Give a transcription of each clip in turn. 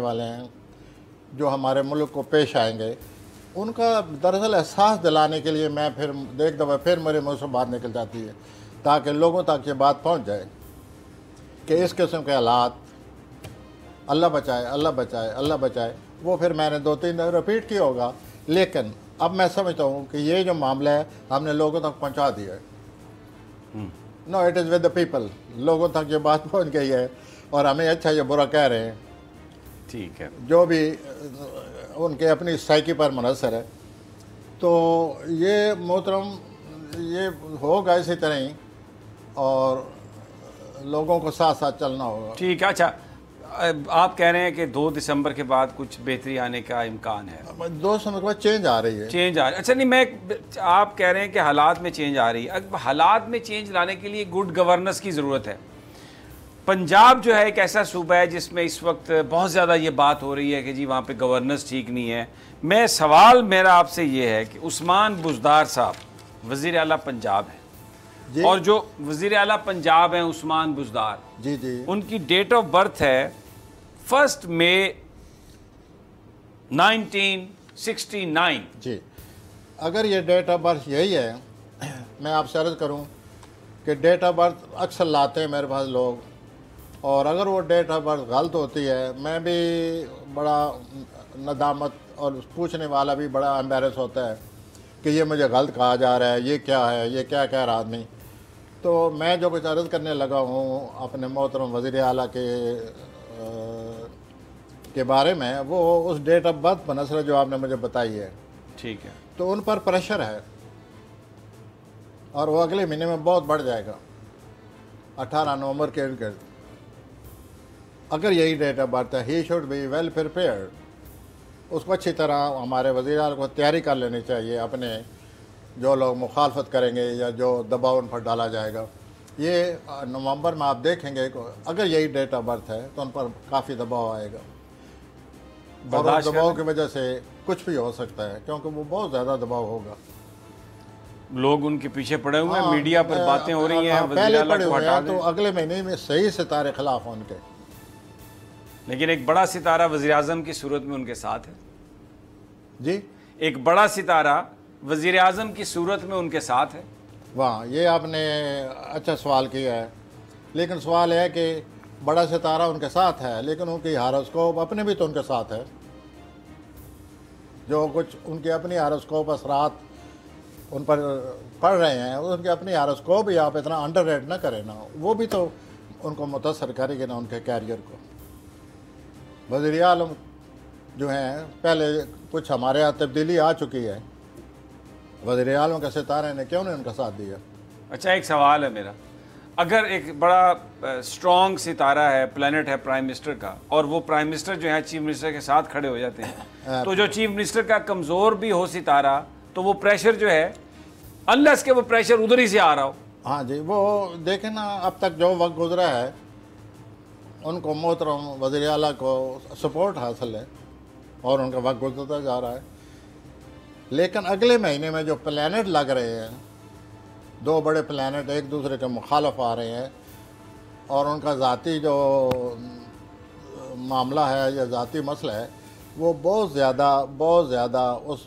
वाले हैं जो हमारे मुल्क को पेश आएंगे, उनका दरअसल एहसास दिलाने के लिए मैं फिर एक दफ़ा फिर मेरे मुँह से बात निकल जाती है ताकि लोगों तक ये बात पहुंच जाए कि इस किस्म के हालात, अल्लाह बचाए अल्लाह बचाए अल्लाह बचाए। वो फिर मैंने 2-3 दिन रिपीट किया होगा, लेकिन अब मैं समझता हूँ कि ये जो मामला है हमने लोगों तक पहुँचा दिया है। No, it is with the people. लोगों तक ये बात पहुँच गई है और हमें अच्छा या बुरा कह रहे हैं, ठीक है, जो भी उनके अपनी साइकी पर मुनहसर है। तो ये मोहतरम ये होगा इसी तरह ही और लोगों को साथ साथ चलना होगा। ठीक है। अच्छा, आप कह रहे हैं कि 2 दिसंबर के बाद कुछ बेहतरी आने का इम्कान है? 2 दिसंबर के बाद चेंज आ रही है। चेंज आ रही है। अच्छा, नहीं, आप कह रहे हैं कि हालात में चेंज आ रही है। अब हालात में चेंज लाने के लिए गुड गवर्नेंस की ज़रूरत है। पंजाब जो है एक ऐसा सूबा है जिसमें इस वक्त बहुत ज़्यादा ये बात हो रही है कि जी वहाँ पे गवर्नेंस ठीक नहीं है। मैं सवाल मेरा आपसे ये है कि उस्मान बुज़दार साहब वज़ीर आला पंजाब है और जो वज़ीर आला पंजाब हैं उस्मान बुज़दार जी जी, उनकी डेट ऑफ बर्थ है 1 मई 1969 जी। अगर ये डेट ऑफ बर्थ यही है, मैं आपसे अर्ज़ करूं कि डेट ऑफ बर्थ अक्सर लाते हैं मेरे पास लोग, और अगर वो डेट ऑफ बर्थ गलत होती है मैं भी बड़ा नदामत और पूछने वाला भी बड़ा एम्बेरस होता है कि ये मुझे गलत कहा जा रहा है, ये क्या है, ये क्या कह रहा आदमी। तो मैं जो कुछ अर्ज़ करने लगा हूँ अपने मोहतरम वज़ीर आला के बारे में, वो उस डेट ऑफ बर्थ पर नसर जो आपने मुझे बताई है, ठीक है, तो उन पर प्रेशर है और वो अगले महीने में बहुत बढ़ जाएगा 18 नवंबर के इर्द। अगर यही डेट ऑफ बर्थ है, he should be well prepared. उसको अच्छी तरह हमारे वज़ीर आला को तैयारी कर लेनी चाहिए अपने जो लोग मुखालफत करेंगे या जो दबाव उन पर डाला जाएगा। ये नवंबर में आप देखेंगे अगर यही डेट ऑफ बर्थ है तो उन पर काफ़ी दबाव आएगा और उस दबाव की वजह से कुछ भी हो सकता है, क्योंकि वो बहुत ज़्यादा दबाव होगा। लोग उनके पीछे पड़े हुए हैं, मीडिया पर बातें हो रही हैं, पहले पड़े हुए हैं, तो अगले महीने में सही सितारे खिलाफ उनके, लेकिन एक बड़ा सितारा वज़ीर आज़म की सूरत में उनके साथ है जी। एक बड़ा सितारा वज़ीर आज़म की सूरत में उनके साथ है। वाह, ये आपने अच्छा सवाल किया है, लेकिन सवाल है कि बड़ा सितारा उनके साथ है लेकिन उनकी हारोस्कोप अपने भी तो उनके साथ है। जो कुछ उनके अपनी हारोस्कोप असरात उन पर पड़ रहे हैं, उनके अपनी हारोस्कोप ही आप इतना अंडर रेट ना करें ना, वो भी तो उनको मुतासर करेगी ना उनके कैरियर को। वज़ीर आलम जो हैं, पहले कुछ हमारे यहाँ तब्दीली आ चुकी है, वज़ीर आलम के सितारे ने क्यों नहीं उनका साथ दिया? अच्छा, एक सवाल है मेरा, अगर एक बड़ा स्ट्रॉन्ग सितारा है, प्लैनेट है प्राइम मिनिस्टर का, और वो प्राइम मिनिस्टर जो है चीफ मिनिस्टर के साथ खड़े हो जाते हैं तो जो चीफ मिनिस्टर का कमज़ोर भी हो सितारा, तो वो प्रेशर जो है अनलेस के वो प्रेशर उधर ही से आ रहा हो। हाँ जी, वो देखें ना, अब तक जो वक्त गुजरा है उनको मोहतरम वज़ीर आला को सपोर्ट हासिल है और उनका वक्त गुजरता जा रहा है। लेकिन अगले महीने में जो प्लैनेट लग रहे हैं, 2 बड़े प्लैनेट एक दूसरे के मुखालफ आ रहे हैं और उनका ज़ाती जो मामला है या ज़ाती मसला है वो बहुत ज़्यादा उस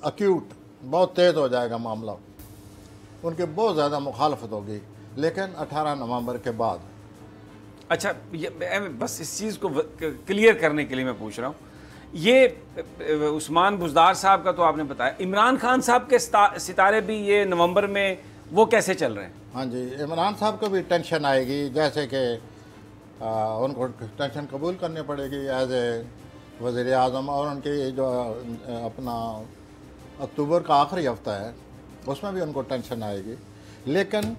एक्यूट, बहुत तेज़ हो जाएगा मामला, उनकी बहुत ज़्यादा मुखालफत होगी, लेकिन 18 नवंबर के बाद। अच्छा, बस इस चीज़ को क्लियर करने के लिए मैं पूछ रहा हूँ, ये उस्मान बुज़दार साहब का तो आपने बताया, इमरान खान साहब के सितारे भी ये नवंबर में वो कैसे चल रहे हैं? हाँ जी, इमरान साहब को भी टेंशन आएगी, जैसे कि उनको टेंशन कबूल करनी पड़ेगी एज ए वज़ीर आज़म, और उनकी जो अपना अक्टूबर का आखिरी हफ्ता है उसमें भी उनको टेंशन आएगी। लेकिन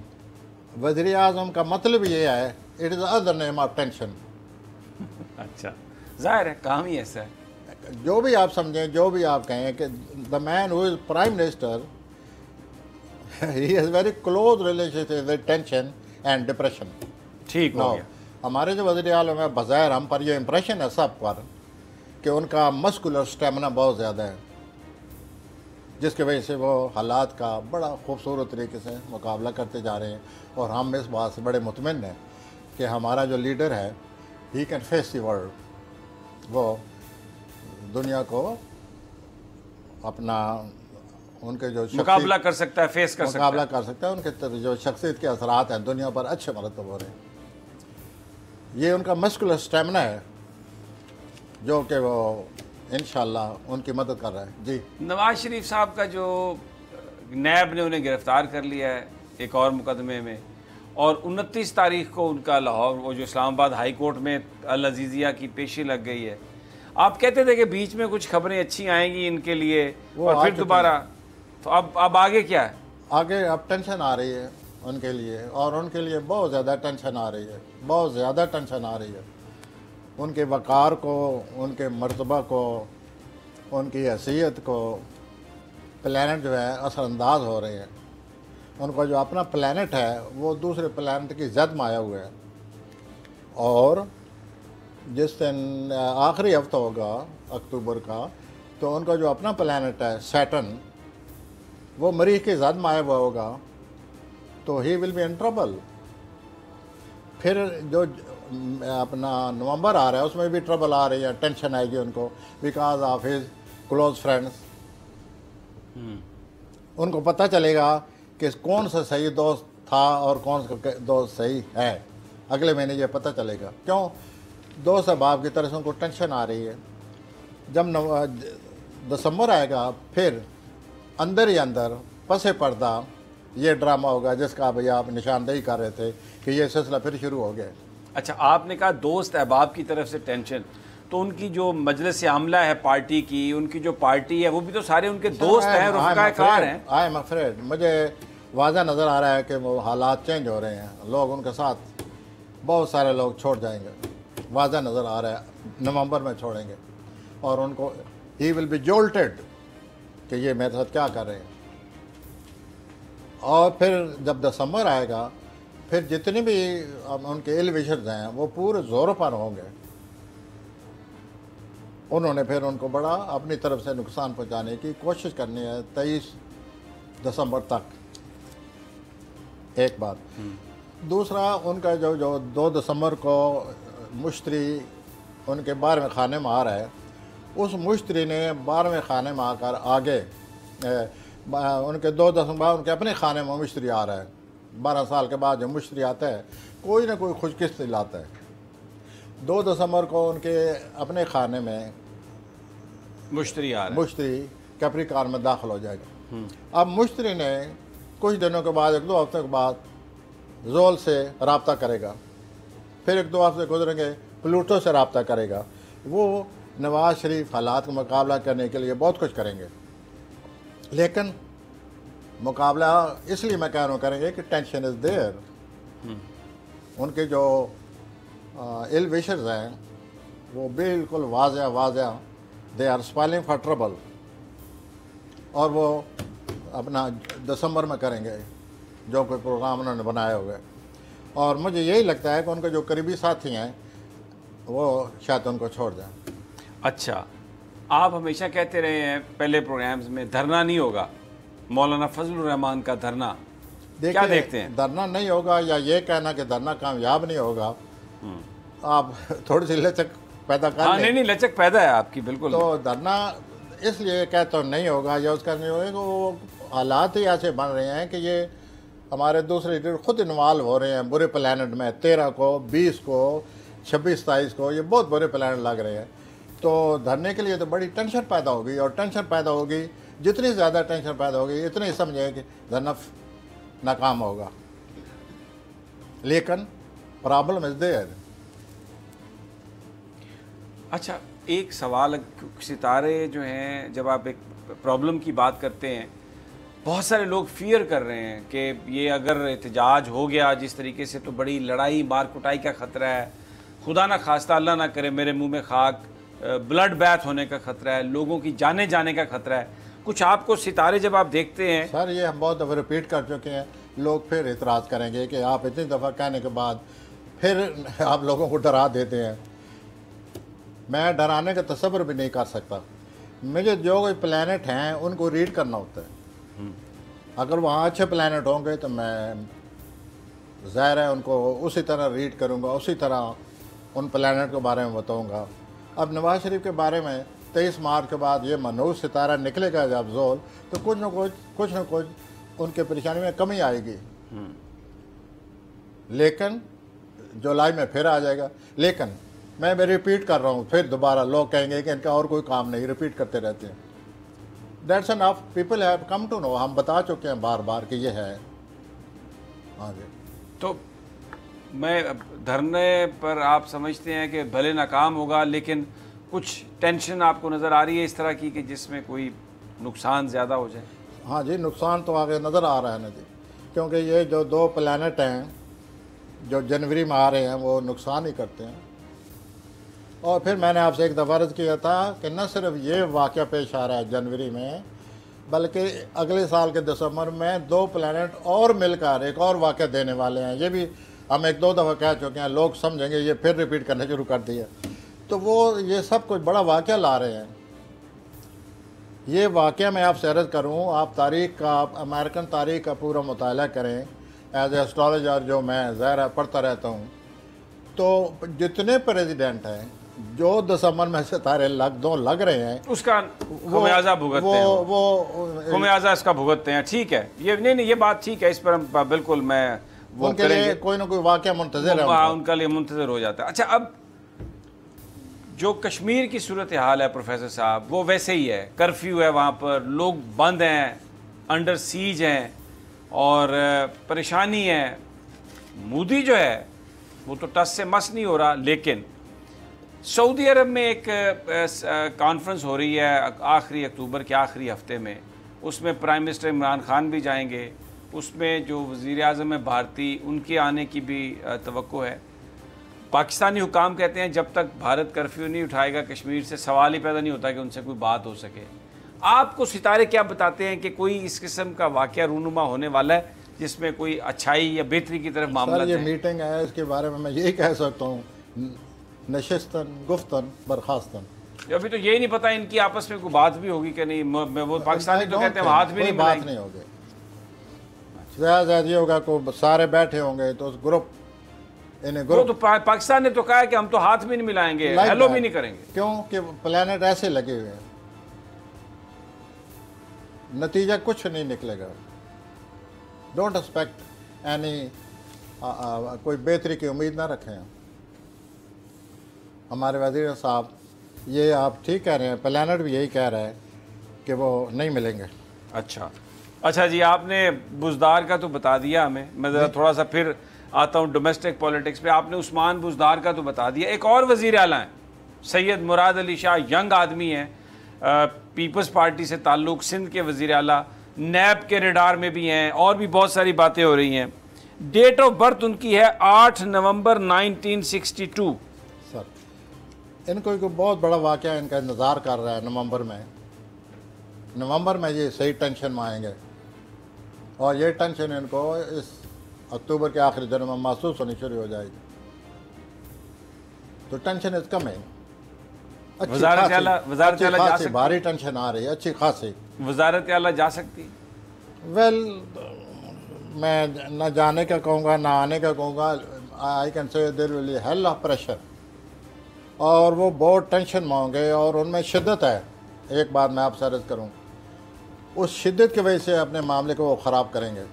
वज़ीर आज़म का मतलब ये है, it is other name of tension. अच्छा, जाहिर है काम ही ऐसा है। जो भी आप समझें, जो भी आप कहें कि the man who is prime minister he has very close relationship with tension and depression. ठीक हो गया। हमारे जो वज़ीर आलम है, बज़ाहिर हम पर ये इम्प्रेशन है सब पर कि उनका मस्कुलर स्टेमिना बहुत ज़्यादा है, जिसकी वजह से वो हालात का बड़ा खूबसूरत तरीके से मुकाबला करते जा रहे हैं। और हम इस बात से बड़े मुतमिन हैं कि हमारा जो लीडर है, he can face the world. वो दुनिया को अपना उनके जो मुकाबला कर सकता है, फेस कर सकता है। मुकाबला कर सकता है। उनके जो शख्सियत के असरात हैं दुनिया पर अच्छे मरतब हो रहे हैं। ये उनका मस्कुलर स्टेमिना है जो कि वो इंशाल्लाह उनकी मदद कर रहा है। जी, नवाज शरीफ साहब का जो नैब ने उन्हें गिरफ्तार कर लिया है एक और मुकदमे में, और 29 तारीख को उनका लाहौर वो जो इस्लामाबाद हाई कोर्ट में अल अजीज़िया की पेशी लग गई है। आप कहते थे कि बीच में कुछ खबरें अच्छी आएंगी इनके लिए और फिर दोबारा, तो अब आगे क्या है? आगे अब टेंशन आ रही है उनके लिए, और उनके लिए बहुत ज़्यादा टेंशन आ रही है, बहुत ज़्यादा टेंशन आ रही है। उनके वक़ार को, उनके मर्तबा को, उनकी हैसियत को प्लैनेट जो है असरअंदाज हो रहे हैं। उनका जो अपना प्लैनेट है वो दूसरे प्लैनेट की जद में आया हुआ है। और जिस दिन आखिरी हफ्ता होगा अक्टूबर का, तो उनका जो अपना प्लैनेट है सैटर्न, वो मरीज की जद में आया हुआ होगा, तो he will be in trouble. फिर जो अपना नवंबर आ रहा है उसमें भी ट्रबल आ रही है, टेंशन आएगी उनको because of his close friends. उनको पता चलेगा कि कौन सा सही दोस्त था और कौन सा दोस्त सही है। अगले महीने ये पता चलेगा। क्यों? दोस्त अहबाब की तरह से उनको टेंशन आ रही है। जब दिसंबर आएगा फिर अंदर ही अंदर पसे पर्दा ये ड्रामा होगा जिसका भैया आप निशानदेही कर रहे थे कि ये सिलसिला फिर शुरू हो गया। अच्छा, आपने कहा दोस्त अहबाब की तरफ से टेंशन, तो उनकी जो मजलिस आमला है पार्टी की, उनकी जो पार्टी है वो भी तो सारे उनके दोस्त हैं, रफ़ीक़ाए-कार हैं। आई एम अफ्रेड, मुझे वाज़ा नज़र आ रहा है कि वो हालात चेंज हो रहे हैं। लोग उनके साथ बहुत सारे लोग छोड़ जाएंगे, वाज़ा नज़र आ रहा है। नवंबर में छोड़ेंगे और उनको ही विल बी जोल्टेड कि ये मेरे साथ क्या कर रहे हैं। और फिर जब दिसंबर आएगा फिर जितने भी उनके इल विशर्स हैं वो पूरे ज़ोरों पर होंगे। उन्होंने फिर उनको बड़ा अपनी तरफ से नुकसान पहुंचाने की कोशिश करनी है 23 दिसंबर तक, एक बात। दूसरा, उनका जो 2 दिसंबर को मुश्तरी उनके 12वें खाने में आ रहा है, उस मुश्तरी ने 12वें खाने में आकर आगे उनके 2 दिसंबर उनके अपने खाने में मुश्तरी आ रहा है। 12 साल के बाद जो मुश्तरी आता है कोई ना कोई खुशकिस्मती लाता है। 2 दिसंबर को उनके अपने खाने में मुश्तरी आ रहा है। मुश्तरी कैप्रिकॉर्न में दाखिल हो जाएगा। अब मुश्तरी ने कुछ दिनों के बाद, 1-2 हफ्ते के बाद जोल से रब्ता करेगा, फिर 1-2 हफ्ते गुजरेंगे प्लूटो से रब्ता करेगा। वो नवाज शरीफ हालात का मुकाबला करने के लिए बहुत कुछ करेंगे, लेकिन मुकाबला इसलिए मैं कह रहा हूँ करेंगे कि टेंशन इज़ देयर। उनके जो इल विशर्स हैं वो बिल्कुल वाज़ेह they are spoiling for trouble, और वो अपना दिसंबर में करेंगे जो कोई प्रोग्राम उन्होंने बनाया हुआ है। और मुझे यही लगता है कि उनके जो करीबी साथी हैं वो शायद उनको छोड़ दें। अच्छा, आप हमेशा कहते रहे हैं पहले प्रोग्राम्स में धरना नहीं होगा, मौलाना फजलुर रहमान का धरना, क्या देखते हैं? धरना नहीं होगा या ये कहना कि धरना कामयाब नहीं होगा, आप थोड़ी सी लचक पैदा कर हाँ, लें। नहीं लचक पैदा है आपकी, बिल्कुल। तो धरना इसलिए कहता हूँ नहीं होगा या उसका नहीं होगा, वो हालात ही ऐसे बन रहे हैं कि ये हमारे दूसरे लीडर खुद इन्वॉल्व हो रहे हैं बुरे प्लानट में। 13 को, 20 को, 26, 27 को ये बहुत बुरे प्लानट लग रहे हैं। तो धरने के लिए तो बड़ी टेंशन पैदा होगी, और टेंशन पैदा होगी, जितनी ज़्यादा टेंशन पैदा होगी इतने ही समझे कि धरना नाकाम होगा। लेकिन प्रॉब्लम इज़ देयर। अच्छा, एक सवाल, सितारे जो हैं, जब आप एक प्रॉब्लम की बात करते हैं, बहुत सारे लोग फियर कर रहे हैं कि ये अगर एहतजाज हो गया जिस तरीके से तो बड़ी लड़ाई मार कुटाई का ख़तरा है, खुदा ना खास्ता, अल्लाह ना करे मेरे मुंह में खाक, ब्लड बैथ होने का ख़तरा है, लोगों की जाने जाने का ख़तरा है। कुछ आपको सितारे जब आप देखते हैं? सर, ये हम बहुत दफ़ा रिपीट कर चुके हैं। लोग फिर इतराज़ करेंगे कि आप इतनी दफ़ा कहने के बाद फिर आप लोगों को डरा देते हैं। मैं डराने का तसव्वुर भी नहीं कर सकता। मुझे जो कोई प्लैनेट हैं उनको रीड करना होता है। अगर वहाँ अच्छे प्लैनेट होंगे तो मैं ज़ाहिर है उनको उसी तरह रीड करूँगा, उसी तरह उन प्लैनेट के बारे में बताऊँगा। अब नवाज शरीफ के बारे में 23 मार्च के बाद ये मनहूस सितारा निकलेगा जब जोल, तो कुछ न कुछ उनके परेशानी में कमी आएगी। लेकिन जुलाई में फिर आ जाएगा। लेकिन मैं रिपीट कर रहा हूँ, फिर दोबारा लोग कहेंगे कि इनका और कोई काम नहीं, रिपीट करते रहते हैं। That's enough, people have come to know, हम बता चुके हैं बार बार कि ये है। हाँ जी। तो मैं धरने पर आप समझते हैं कि भले नाकाम होगा, लेकिन कुछ टेंशन आपको नज़र आ रही है इस तरह की कि जिसमें कोई नुकसान ज़्यादा हो जाए? हाँ जी, नुकसान तो आगे नज़र आ रहा है ना जी, क्योंकि ये जो 2 प्लैनेट हैं जो जनवरी में आ रहे हैं वो नुकसान ही करते हैं। और फिर मैंने आपसे एक दफ़ा अर्ज़ किया था कि न सिर्फ ये वाक़या पेश आ रहा है जनवरी में, बल्कि अगले साल के दिसंबर में 2 प्लैनेट और मिलकर एक और वाक़या देने वाले हैं। ये भी हम 1-2 दफ़ा कह चुके हैं, लोग समझेंगे ये फिर रिपीट करने शुरू कर दिया। तो वो ये सब कुछ बड़ा वाक़या ला रहे हैं। ये वाक़या मैं आपसे अर्ज़ करूँ, आप तारीख़ का, आप अमेरिकन तारीख़ का पूरा मुताला करें एज ए एस्ट्रोलॉजर, जो मैं ज़ाहिर पढ़ता रहता हूँ, तो जितने प्रेसिडेंट हैं जो दिसंबर में सितारे लग रहे हैं, उसका खुमियाजा भुगतते हैं, वो खुमियाजा इसका भुगतते हैं। ठीक है, ये नहीं, ये बात ठीक है, इस पर हम बिल्कुल मैं वो उनके लिए कोई ना कोई वाक़या मुंतज़िर है, उनके लिए मुंतज़िर हो जाता है। अच्छा, अब जो कश्मीर की सूरत हाल है प्रोफेसर साहब, वो वैसे ही है, कर्फ्यू है वहाँ पर, लोग बंद हैं, अंडर सीज हैं और परेशानी है। मोदी जो है वो तो टस से मस नहीं हो रहा, लेकिन सऊदी अरब में एक कॉन्फ्रेंस हो रही है आखिरी अक्टूबर के आखिरी हफ्ते में, उसमें प्राइम मिनिस्टर इमरान खान भी जाएंगे, उसमें जो वज़ीर आज़म है भारतीय, उनके आने की भी तवक्को है। पाकिस्तानी हुकाम कहते हैं जब तक भारत कर्फ्यू नहीं उठाएगा कश्मीर से, सवाल ही पैदा नहीं होता कि उनसे कोई बात हो सके। आपको सितारे क्या बताते हैं कि कोई इस किस्म का वाक़या रूनुमा होने वाला है जिसमें कोई अच्छाई या बेहतरी की तरफ मामला है? ये मीटिंग है, इसके बारे में मैं यही कह सकता हूँ, नशिस्तन गुफ्तन बरखास्तन। अभी तो यही नहीं पता इनकी आपस में कोई बात भी होगी कि नहीं। वो पाकिस्तानी तो कहते हैं हाथ भी नहीं बात नहीं होगी, ज़्यादा ये होगा को सारे बैठे होंगे तो ग्रुप तो पाकिस्तान ने तो कहा है कि हम तो हाथ भी नहीं मिलाएंगे, हेलो भी नहीं करेंगे। क्यों कि प्लेनेट ऐसे लगे हुए हैं, नतीजा कुछ नहीं निकलेगा। डोंट एक्सपेक्ट एनी, कोई बेहतरी की उम्मीद ना रखें। हमारे वज़ीर साहब ये आप ठीक कह रहे हैं, प्लेनेट भी यही कह रहा है कि वो नहीं मिलेंगे। अच्छा जी, आपने बुज़दार का तो बता दिया हमें, मैं ज़रा थोड़ा सा फिर आता हूँ डोमेस्टिक पॉलिटिक्स पे। आपने उस्मान बुज़दार का तो बता दिया, एक और वज़ीर आला हैं सैयद मुराद अली शाह, यंग आदमी हैं, पीपल्स पार्टी से ताल्लुक़, सिंध के वज़ीर आला, नैब के रेडार में भी हैं, और भी बहुत सारी बातें हो रही हैं। डेट ऑफ बर्थ उनकी है 8 नवंबर 1962। सर, इनको एक बहुत बड़ा वाक़या इनका इंतज़ार कर रहा है नवंबर में ये सही टेंशन में आएंगे, और ये टेंशन इनको इस अक्टूबर के आखिरी दिनों में महसूस होनी शुरू हो जाएगी। तो टेंशन इज कमिंग, भारी टेंशन आ रही है, अच्छी खासी। वज़ारत आला जा सकती? वेल, मैं न जाने का कहूँगा ना आने का कहूँगा, I can say there will be hell of pressure, और वो बहुत टेंशन में होंगे और उनमें शिद्दत है। एक बात मैं आपसे अर्ज़ करूँ, उस शिद्दत की वजह से अपने मामले को वो ख़राब करेंगे,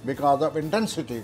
बिकॉज ऑफ इंटेंसिटी।